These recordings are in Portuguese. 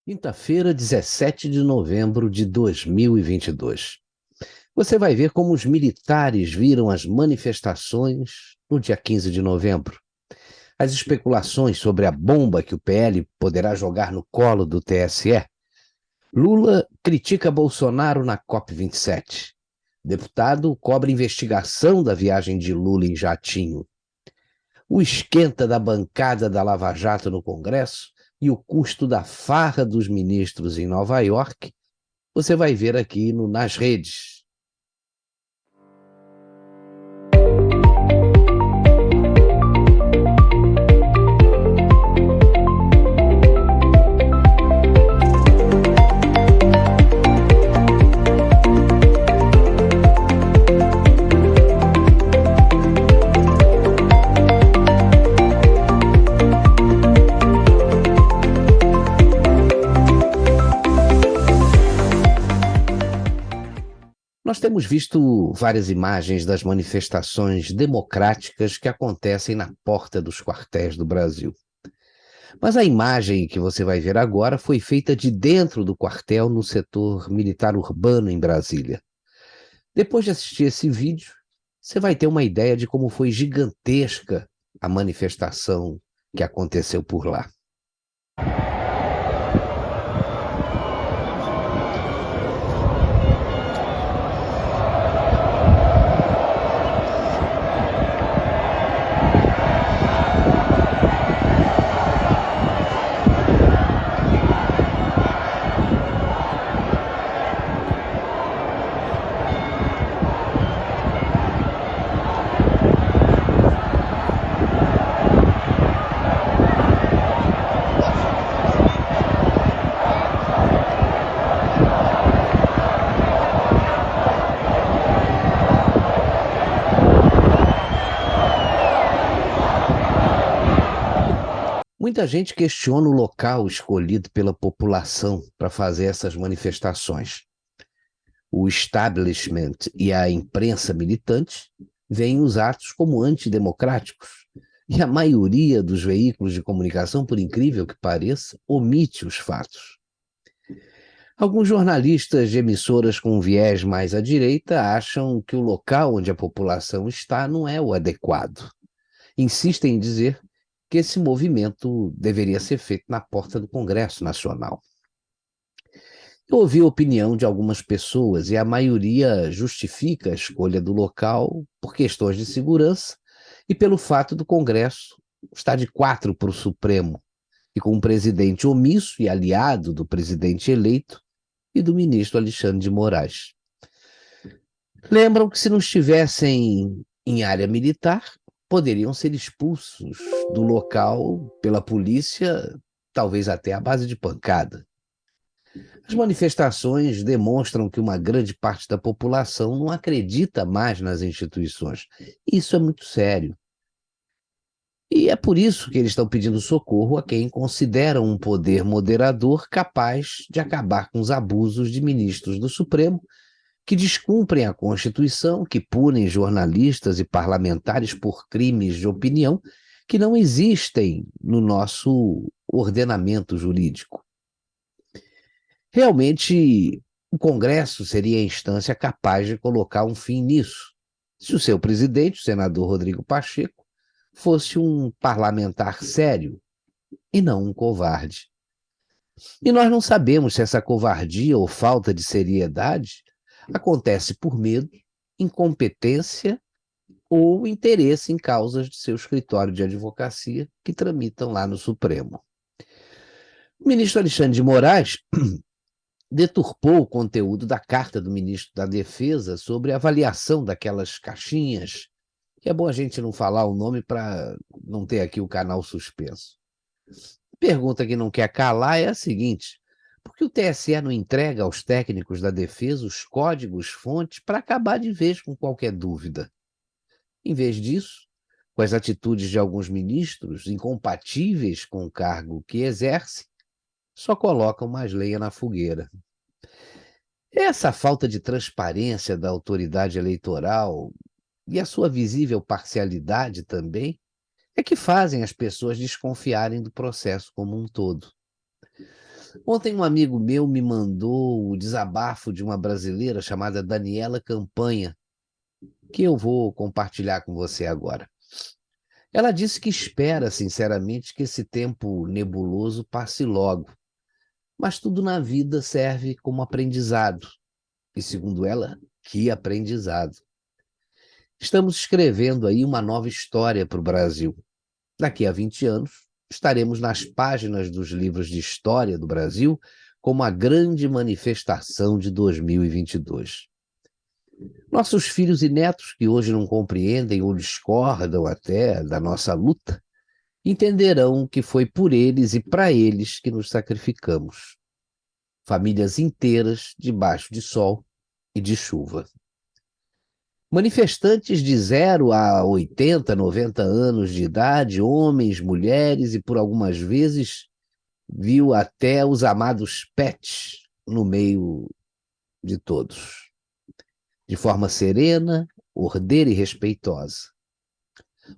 Quinta-feira, 17 de novembro de 2022. Você vai ver como os militares viram as manifestações no dia 15 de novembro. As especulações sobre a bomba que o PL poderá jogar no colo do TSE. Lula critica Bolsonaro na COP27. Deputado cobra investigação da viagem de Lula em jatinho. O esquenta da bancada da Lava Jato no Congresso e o custo da farra dos ministros em Nova York, você vai ver aqui no Nas Redes. Nós temos visto várias imagens das manifestações democráticas que acontecem na porta dos quartéis do Brasil. Mas a imagem que você vai ver agora foi feita de dentro do quartel no setor militar urbano em Brasília. Depois de assistir esse vídeo, você vai ter uma ideia de como foi gigantesca a manifestação que aconteceu por lá. Muita gente questiona o local escolhido pela população para fazer essas manifestações. O establishment e a imprensa militante veem os atos como antidemocráticos. E a maioria dos veículos de comunicação, por incrível que pareça, omite os fatos. Alguns jornalistas de emissoras com viés mais à direita acham que o local onde a população está não é o adequado. Insistem em dizer que esse movimento deveria ser feito na porta do Congresso Nacional. Eu ouvi a opinião de algumas pessoas e a maioria justifica a escolha do local por questões de segurança e pelo fato do Congresso estar de 4 para o Supremo e com um presidente omisso e aliado do presidente eleito e do ministro Alexandre de Moraes. Lembram que se não estivessem em área militar, poderiam ser expulsos do local pela polícia, talvez até à base de pancada. As manifestações demonstram que uma grande parte da população não acredita mais nas instituições. Isso é muito sério. E é por isso que eles estão pedindo socorro a quem consideram um poder moderador capaz de acabar com os abusos de ministros do Supremo que descumprem a Constituição, que punem jornalistas e parlamentares por crimes de opinião que não existem no nosso ordenamento jurídico. Realmente, o Congresso seria a instância capaz de colocar um fim nisso, se o seu presidente, o senador Rodrigo Pacheco, fosse um parlamentar sério e não um covarde. E nós não sabemos se essa covardia ou falta de seriedade acontece por medo, incompetência ou interesse em causas de seu escritório de advocacia que tramitam lá no Supremo. O ministro Alexandre de Moraes deturpou o conteúdo da carta do ministro da Defesa sobre a avaliação daquelas caixinhas, que é bom a gente não falar o nome para não ter aqui o canal suspenso. A pergunta que não quer calar é a seguinte: por que o TSE não entrega aos técnicos da defesa os códigos-fontes para acabar de vez com qualquer dúvida? Em vez disso, com as atitudes de alguns ministros incompatíveis com o cargo que exerce, só colocam mais lenha na fogueira. Essa falta de transparência da autoridade eleitoral e a sua visível parcialidade também é que fazem as pessoas desconfiarem do processo como um todo. Ontem um amigo meu me mandou o desabafo de uma brasileira chamada Daniela Campanha, que eu vou compartilhar com você agora. Ela disse que espera, sinceramente, que esse tempo nebuloso passe logo, mas tudo na vida serve como aprendizado. E, segundo ela, que aprendizado. Estamos escrevendo aí uma nova história para o Brasil. Daqui a 20 anos, estaremos nas páginas dos livros de história do Brasil como a grande manifestação de 2022. Nossos filhos e netos, que hoje não compreendem ou discordam até da nossa luta, entenderão que foi por eles e para eles que nos sacrificamos. Famílias inteiras debaixo de sol e de chuva. Manifestantes de 0 a 80, 90 anos de idade, homens, mulheres e, por algumas vezes, viu até os amados pets no meio de todos, de forma serena, ordeira e respeitosa.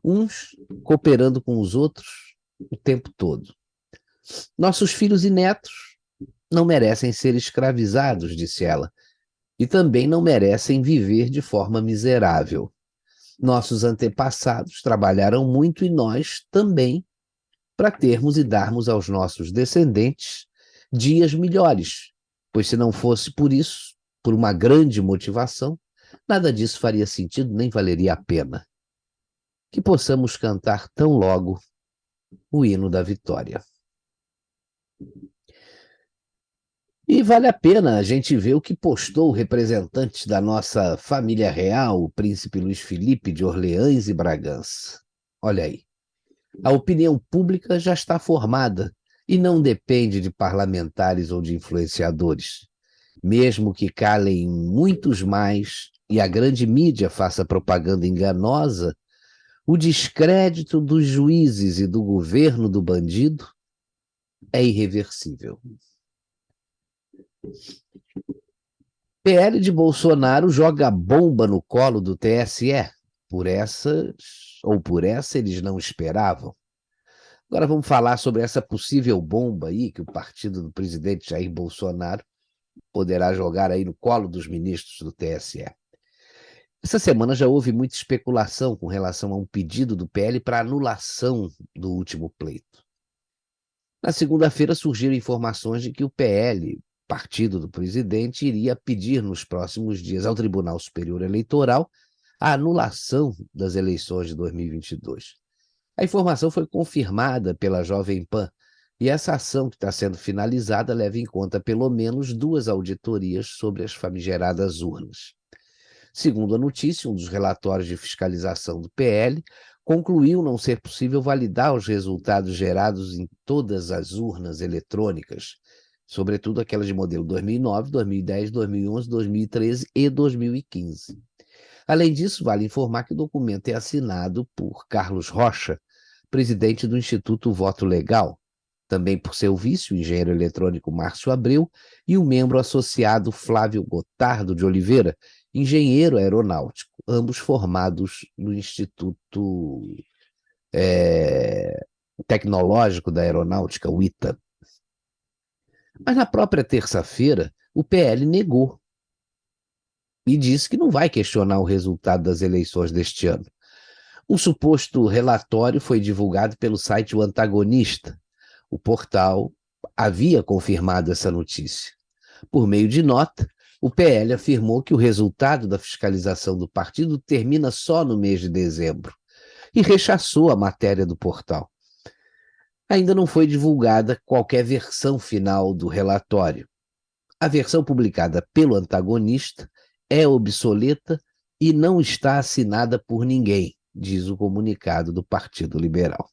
Uns cooperando com os outros o tempo todo. Nossos filhos e netos não merecem ser escravizados, disse ela, e também não merecem viver de forma miserável. Nossos antepassados trabalharam muito e nós também, para termos e darmos aos nossos descendentes dias melhores, pois se não fosse por isso, por uma grande motivação, nada disso faria sentido nem valeria a pena. Que possamos cantar tão logo o hino da vitória. E vale a pena a gente ver o que postou o representante da nossa família real, o príncipe Luís Felipe de Orleans e Bragança. Olha aí. A opinião pública já está formada e não depende de parlamentares ou de influenciadores. Mesmo que calem muitos mais e a grande mídia faça propaganda enganosa, o descrédito dos juízes e do governo do bandido é irreversível. PL de Bolsonaro joga bomba no colo do TSE. Por essa eles não esperavam. Agora vamos falar sobre essa possível bomba aí que o partido do presidente Jair Bolsonaro poderá jogar aí no colo dos ministros do TSE. Essa semana já houve muita especulação com relação a um pedido do PL para anulação do último pleito. Na segunda-feira surgiram informações de que o PL, partido do presidente, iria pedir nos próximos dias ao Tribunal Superior Eleitoral a anulação das eleições de 2022. A informação foi confirmada pela Jovem Pan e essa ação que está sendo finalizada leva em conta pelo menos 2 auditorias sobre as famigeradas urnas. Segundo a notícia, um dos relatórios de fiscalização do PL concluiu não ser possível validar os resultados gerados em todas as urnas eletrônicas, sobretudo aquelas de modelo 2009, 2010, 2011, 2013 e 2015. Além disso, vale informar que o documento é assinado por Carlos Rocha, presidente do Instituto Voto Legal, também por seu vice, o engenheiro eletrônico Márcio Abreu, e o membro associado Flávio Gotardo de Oliveira, engenheiro aeronáutico, ambos formados no Instituto Tecnológico da Aeronáutica, o ITA. Mas na própria terça-feira, o PL negou e disse que não vai questionar o resultado das eleições deste ano. Um suposto relatório foi divulgado pelo site O Antagonista. O portal havia confirmado essa notícia. Por meio de nota, o PL afirmou que o resultado da fiscalização do partido termina só no mês de dezembro e rechaçou a matéria do portal. Ainda não foi divulgada qualquer versão final do relatório. A versão publicada pelo Antagonista é obsoleta e não está assinada por ninguém, diz o comunicado do Partido Liberal.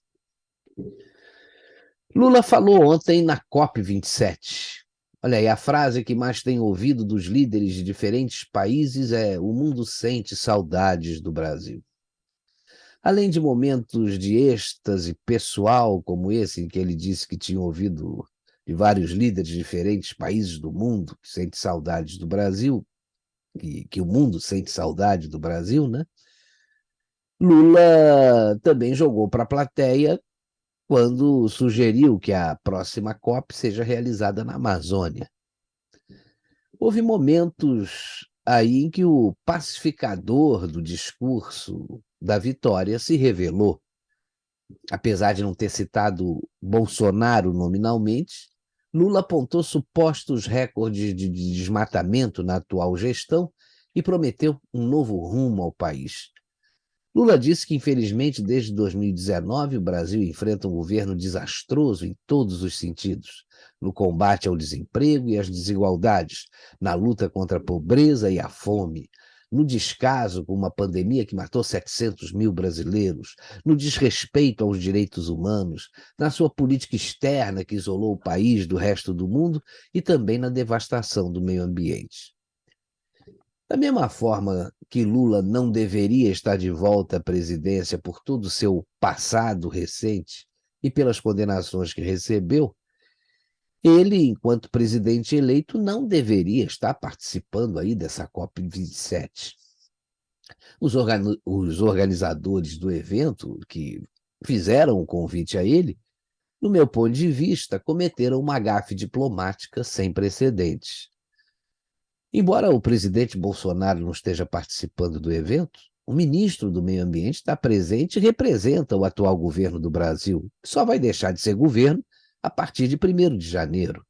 Lula falou ontem na COP27. Olha aí, a frase que mais tem ouvido dos líderes de diferentes países é: o mundo sente saudades do Brasil. Além de momentos de êxtase pessoal como esse, em que ele disse que tinha ouvido de vários líderes de diferentes países do mundo que sente saudades do Brasil, que o mundo sente saudade do Brasil, né? Lula também jogou para a plateia quando sugeriu que a próxima COP seja realizada na Amazônia. Houve momentos aí em que o pacificador do discurso da vitória se revelou. Apesar de não ter citado Bolsonaro nominalmente, Lula apontou supostos recordes de desmatamento na atual gestão e prometeu um novo rumo ao país. Lula disse que, infelizmente, desde 2019, o Brasil enfrenta um governo desastroso em todos os sentidos, no combate ao desemprego e às desigualdades, na luta contra a pobreza e a fome, no descaso com uma pandemia que matou 700 mil brasileiros, no desrespeito aos direitos humanos, na sua política externa que isolou o país do resto do mundo e também na devastação do meio ambiente. Da mesma forma que Lula não deveria estar de volta à presidência por todo o seu passado recente e pelas condenações que recebeu, ele, enquanto presidente eleito, não deveria estar participando aí dessa COP27. Os organizadores do evento, que fizeram o convite a ele, no meu ponto de vista, cometeram uma gafe diplomática sem precedentes. Embora o presidente Bolsonaro não esteja participando do evento, o ministro do Meio Ambiente está presente e representa o atual governo do Brasil, que só vai deixar de ser governo a partir de 1º de janeiro.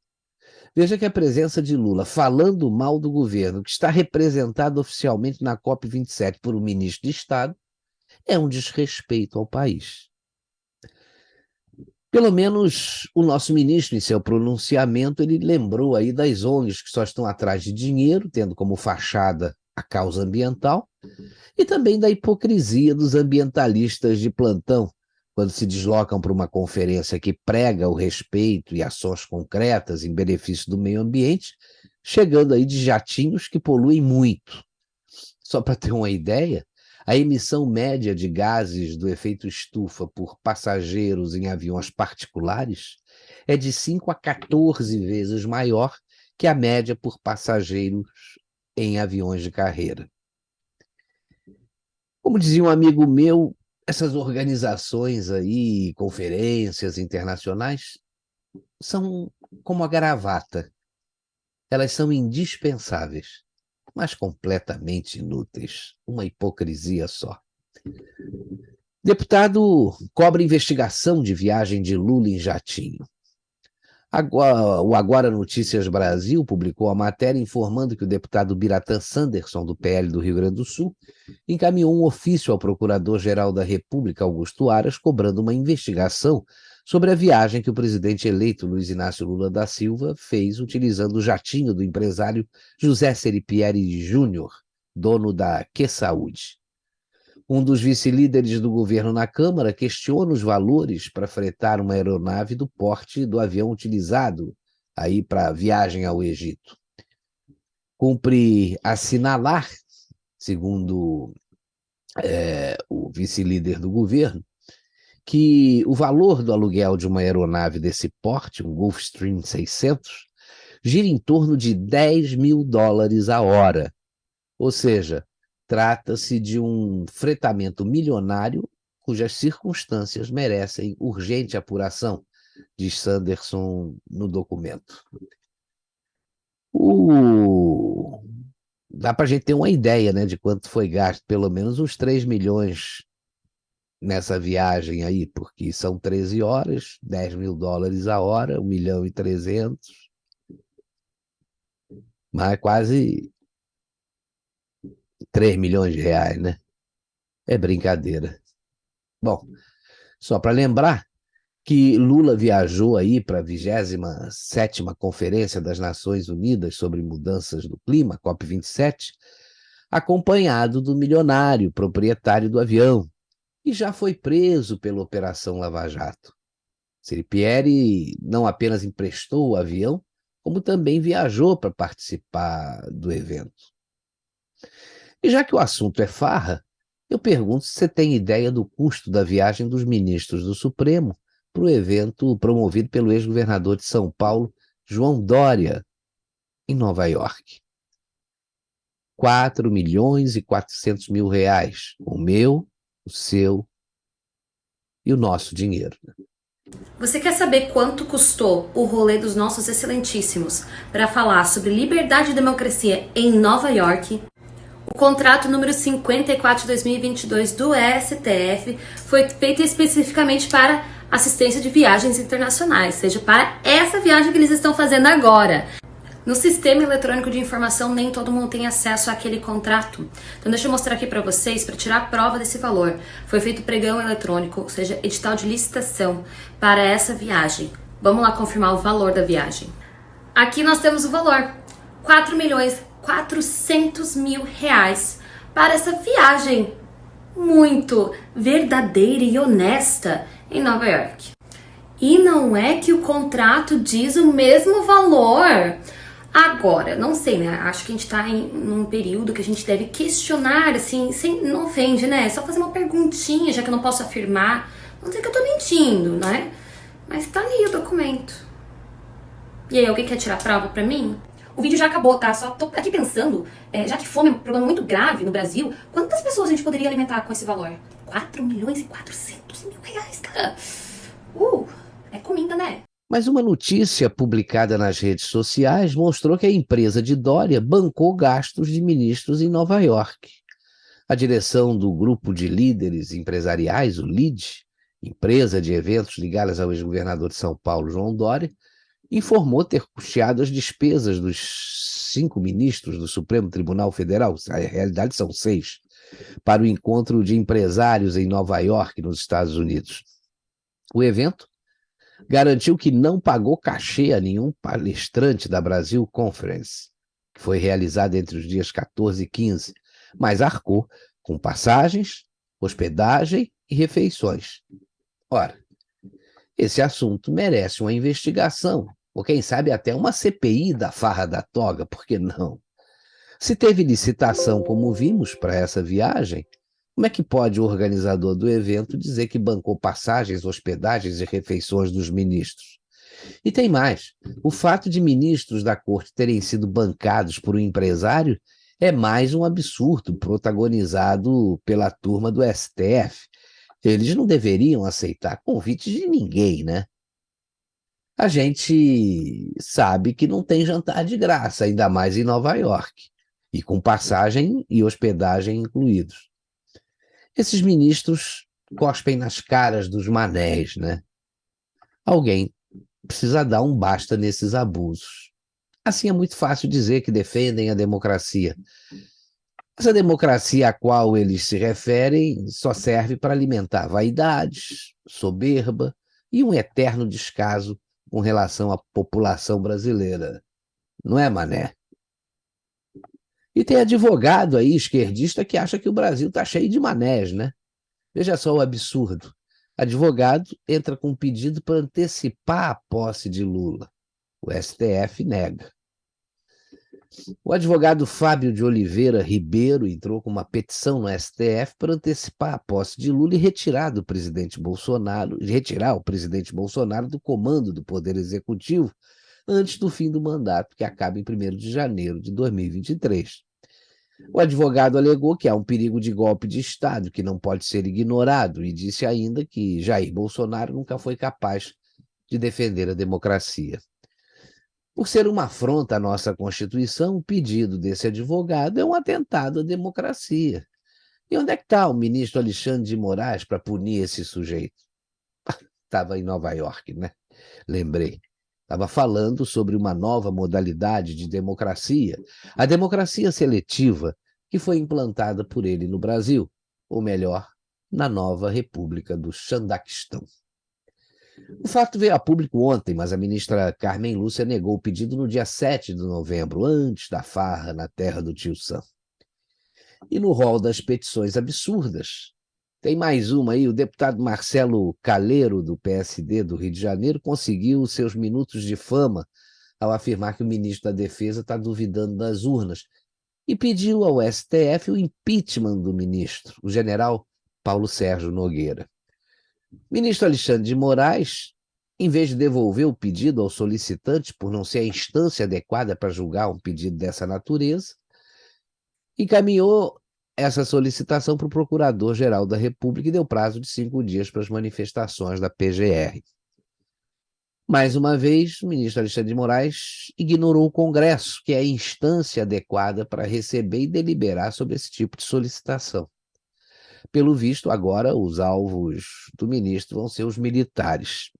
Veja que a presença de Lula falando mal do governo, que está representado oficialmente na COP27 por um ministro de Estado, é um desrespeito ao país. Pelo menos o nosso ministro, em seu pronunciamento, ele lembrou aí das ONGs que só estão atrás de dinheiro, tendo como fachada a causa ambiental, e também da hipocrisia dos ambientalistas de plantão, quando se deslocam para uma conferência que prega o respeito e ações concretas em benefício do meio ambiente, chegando aí de jatinhos que poluem muito. Só para ter uma ideia, a emissão média de gases do efeito estufa por passageiros em aviões particulares é de 5 a 14 vezes maior que a média por passageiros em aviões de carreira. Como dizia um amigo meu, essas organizações aí, conferências internacionais, são como a gravata. Elas são indispensáveis, mas completamente inúteis. Uma hipocrisia só. Deputado cobra investigação de viagem de Lula em jatinho. O Agora Notícias Brasil publicou a matéria informando que o deputado Biratã Sanderson, do PL do Rio Grande do Sul, encaminhou um ofício ao Procurador-Geral da República, Augusto Aras, cobrando uma investigação sobre a viagem que o presidente eleito Luiz Inácio Lula da Silva fez utilizando o jatinho do empresário José Seripieri Júnior, dono da Que Saúde. Um dos vice-líderes do governo na Câmara questiona os valores para fretar uma aeronave do porte do avião utilizado aí para a viagem ao Egito. Cumpre assinalar, segundo o vice-líder do governo, que o valor do aluguel de uma aeronave desse porte, um Gulfstream 600, gira em torno de US$ 10.000 a hora. Ou seja, trata-se de um fretamento milionário cujas circunstâncias merecem urgente apuração, diz Sanderson no documento. Dá para a gente ter uma ideia, né, de quanto foi gasto, pelo menos uns 3 milhões nessa viagem aí, porque são 13 horas, US$ 10.000 a hora, 1.300.000, mas quase 3 milhões de reais, né? É brincadeira. Bom, só para lembrar que Lula viajou aí para a 27ª Conferência das Nações Unidas sobre Mudanças do Clima, COP27, acompanhado do milionário proprietário do avião, e já foi preso pela Operação Lava Jato. Seripieri não apenas emprestou o avião, como também viajou para participar do evento. E já que o assunto é farra, eu pergunto se você tem ideia do custo da viagem dos ministros do Supremo para o evento promovido pelo ex-governador de São Paulo, João Dória, em Nova York. R$ 4.400.000, o meu, o seu e o nosso dinheiro. Você quer saber quanto custou o rolê dos nossos excelentíssimos para falar sobre liberdade e democracia em Nova York? O contrato número 54 de 2022 do STF foi feito especificamente para assistência de viagens internacionais, seja, para essa viagem que eles estão fazendo agora. No sistema eletrônico de informação, nem todo mundo tem acesso àquele contrato. Então, deixa eu mostrar aqui para vocês, para tirar a prova desse valor. Foi feito pregão eletrônico, ou seja, edital de licitação para essa viagem. Vamos lá confirmar o valor da viagem. Aqui nós temos o valor: 4.400.000 para essa viagem muito verdadeira e honesta em Nova York. E não é que o contrato diz o mesmo valor. Agora, não sei, né? Acho que a gente tá num período que a gente deve questionar, assim, sem, não ofende, né? É só fazer uma perguntinha, já que eu não posso afirmar. Não sei que eu tô mentindo, né? Mas tá ali o documento. E aí, alguém quer tirar a prova pra mim? O vídeo já acabou, tá? Só tô aqui pensando, já que fome é um problema muito grave no Brasil, quantas pessoas a gente poderia alimentar com esse valor? 4.400.000, cara. É comida, né? Mas uma notícia publicada nas redes sociais mostrou que a empresa de Dória bancou gastos de ministros em Nova York. A direção do Grupo de Líderes Empresariais, o LID, empresa de eventos ligada ao ex-governador de São Paulo, João Dória, informou ter custeado as despesas dos 5 ministros do Supremo Tribunal Federal, na realidade são 6, para o encontro de empresários em Nova York, nos Estados Unidos. O evento garantiu que não pagou cachê a nenhum palestrante da Brasil Conference, que foi realizada entre os dias 14 e 15, mas arcou com passagens, hospedagem e refeições. Ora, esse assunto merece uma investigação, ou quem sabe até uma CPI da farra da toga, por que não? Se teve licitação, como vimos, para essa viagem, como é que pode o organizador do evento dizer que bancou passagens, hospedagens e refeições dos ministros? E tem mais: o fato de ministros da corte terem sido bancados por um empresário é mais um absurdo protagonizado pela turma do STF. Eles não deveriam aceitar convites de ninguém, né? A gente sabe que não tem jantar de graça, ainda mais em Nova York, e com passagem e hospedagem incluídos. Esses ministros cospem nas caras dos manés, né? Alguém precisa dar um basta nesses abusos. Assim é muito fácil dizer que defendem a democracia. Essa democracia a qual eles se referem só serve para alimentar vaidades, soberba e um eterno descaso com relação à população brasileira. Não é, mané? E tem advogado aí, esquerdista, que acha que o Brasil está cheio de manés, né? Veja só o absurdo. Advogado entra com um pedido para antecipar a posse de Lula. O STF nega. O advogado Fábio de Oliveira Ribeiro entrou com uma petição no STF para antecipar a posse de Lula e retirar o presidente Bolsonaro do comando do Poder Executivo antes do fim do mandato, que acaba em 1º de janeiro de 2023. O advogado alegou que há um perigo de golpe de Estado que não pode ser ignorado e disse ainda que Jair Bolsonaro nunca foi capaz de defender a democracia. Por ser uma afronta à nossa Constituição, o pedido desse advogado é um atentado à democracia. E onde é que está o ministro Alexandre de Moraes para punir esse sujeito? Estava em Nova York, né? Lembrei. Estava falando sobre uma nova modalidade de democracia, a democracia seletiva, que foi implantada por ele no Brasil, ou melhor, na nova República do Xandaquistão. O fato veio a público ontem, mas a ministra Carmen Lúcia negou o pedido no dia 7 de novembro, antes da farra na terra do tio Sam. E no rol das petições absurdas, tem mais uma aí: o deputado Marcelo Caleiro, do PSD do Rio de Janeiro, conseguiu seus minutos de fama ao afirmar que o ministro da Defesa está duvidando das urnas e pediu ao STF o impeachment do ministro, o general Paulo Sérgio Nogueira. O ministro Alexandre de Moraes, em vez de devolver o pedido ao solicitante por não ser a instância adequada para julgar um pedido dessa natureza, encaminhou essa solicitação para o Procurador-Geral da República e deu prazo de 5 dias para as manifestações da PGR. Mais uma vez, o ministro Alexandre de Moraes ignorou o Congresso, que é a instância adequada para receber e deliberar sobre esse tipo de solicitação. Pelo visto, agora os alvos do ministro vão ser os militares.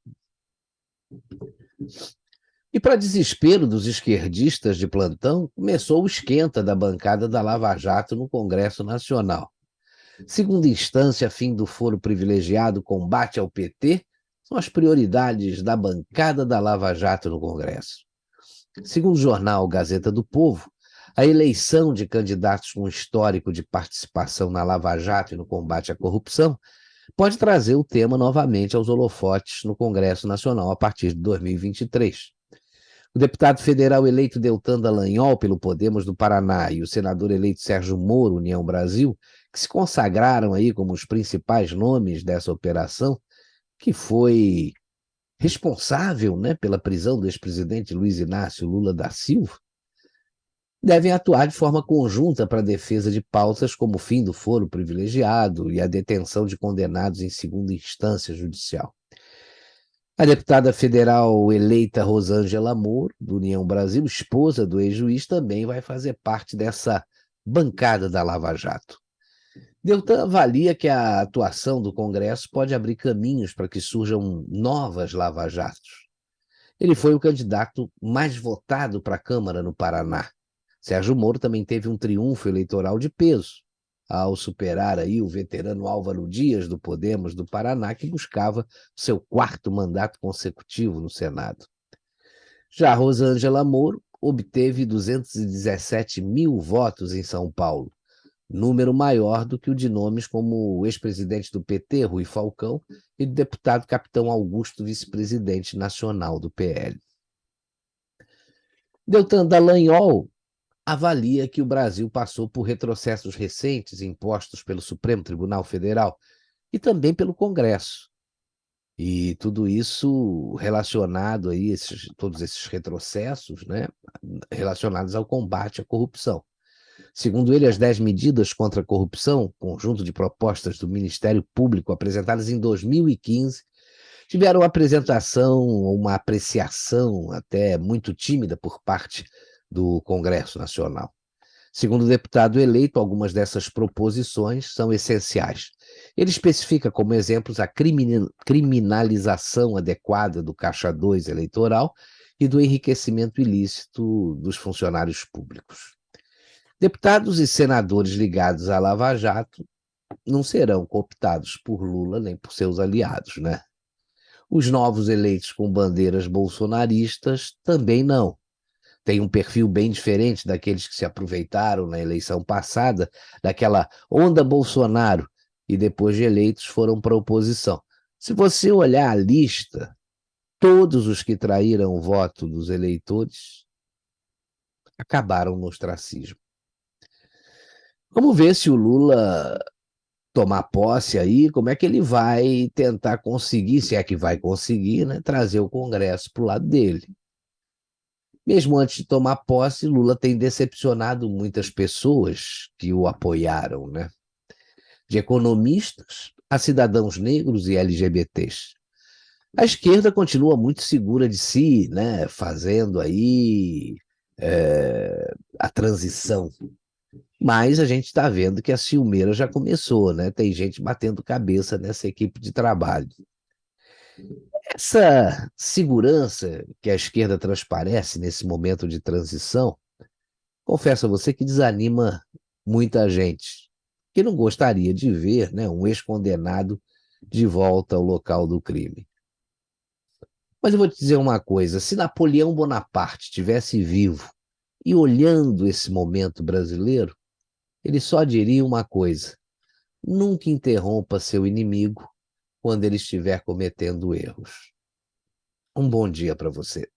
E, para desespero dos esquerdistas de plantão, começou o esquenta da bancada da Lava Jato no Congresso Nacional. Segunda instância, fim do foro privilegiado, combate ao PT, são as prioridades da bancada da Lava Jato no Congresso. Segundo o jornal Gazeta do Povo, a eleição de candidatos com histórico de participação na Lava Jato e no combate à corrupção pode trazer o tema novamente aos holofotes no Congresso Nacional a partir de 2023. O deputado federal eleito Deltan Dallagnol pelo Podemos do Paraná e o senador eleito Sérgio Moro, União Brasil, que se consagraram aí como os principais nomes dessa operação, que foi responsável, né, pela prisão do ex-presidente Luiz Inácio Lula da Silva, devem atuar de forma conjunta para a defesa de pautas como o fim do foro privilegiado e a detenção de condenados em segunda instância judicial. A deputada federal eleita Rosângela Moro, do União Brasil, esposa do ex-juiz, também vai fazer parte dessa bancada da Lava Jato. Deltan avalia que a atuação do Congresso pode abrir caminhos para que surjam novas lava-jatos. Ele foi o candidato mais votado para a Câmara no Paraná. Sérgio Moro também teve um triunfo eleitoral de peso, ao superar aí o veterano Álvaro Dias, do Podemos do Paraná, que buscava seu quarto mandato consecutivo no Senado. Já Rosângela Moro obteve 217 mil votos em São Paulo, número maior do que o de nomes como o ex-presidente do PT, Rui Falcão, e do deputado Capitão Augusto, vice-presidente nacional do PL. Deltan Dallagnol avalia que o Brasil passou por retrocessos recentes impostos pelo Supremo Tribunal Federal e também pelo Congresso. E tudo isso relacionado aí, todos esses retrocessos, né, relacionados ao combate à corrupção. Segundo ele, as 10 medidas contra a corrupção, conjunto de propostas do Ministério Público apresentadas em 2015, tiveram uma apreciação até muito tímida por parte do Congresso Nacional. Segundo o deputado eleito, algumas dessas proposições são essenciais. Ele especifica como exemplos a criminalização adequada do Caixa 2 eleitoral e do enriquecimento ilícito dos funcionários públicos. Deputados e senadores ligados à Lava Jato não serão cooptados por Lula nem por seus aliados, né? Os novos eleitos com bandeiras bolsonaristas também não. Tem um perfil bem diferente daqueles que se aproveitaram na eleição passada, daquela onda Bolsonaro, e depois de eleitos foram para a oposição. Se você olhar a lista, todos os que traíram o voto dos eleitores acabaram no ostracismo. Vamos ver se o Lula tomar posse aí, como é que ele vai tentar conseguir, se é que vai conseguir, né, trazer o Congresso para o lado dele. Mesmo antes de tomar posse, Lula tem decepcionado muitas pessoas que o apoiaram, né? De economistas a cidadãos negros e LGBTs. A esquerda continua muito segura de si, né? Fazendo aí a transição. Mas a gente está vendo que a ciumeira já começou, né? Tem gente batendo cabeça nessa equipe de trabalho. Essa segurança que a esquerda transparece nesse momento de transição, confesso a você que desanima muita gente, que não gostaria de ver, né, um ex-condenado de volta ao local do crime. Mas eu vou te dizer uma coisa, se Napoleão Bonaparte estivesse vivo e olhando esse momento brasileiro, ele só diria uma coisa: nunca interrompa seu inimigo quando ele estiver cometendo erros. Um bom dia para você.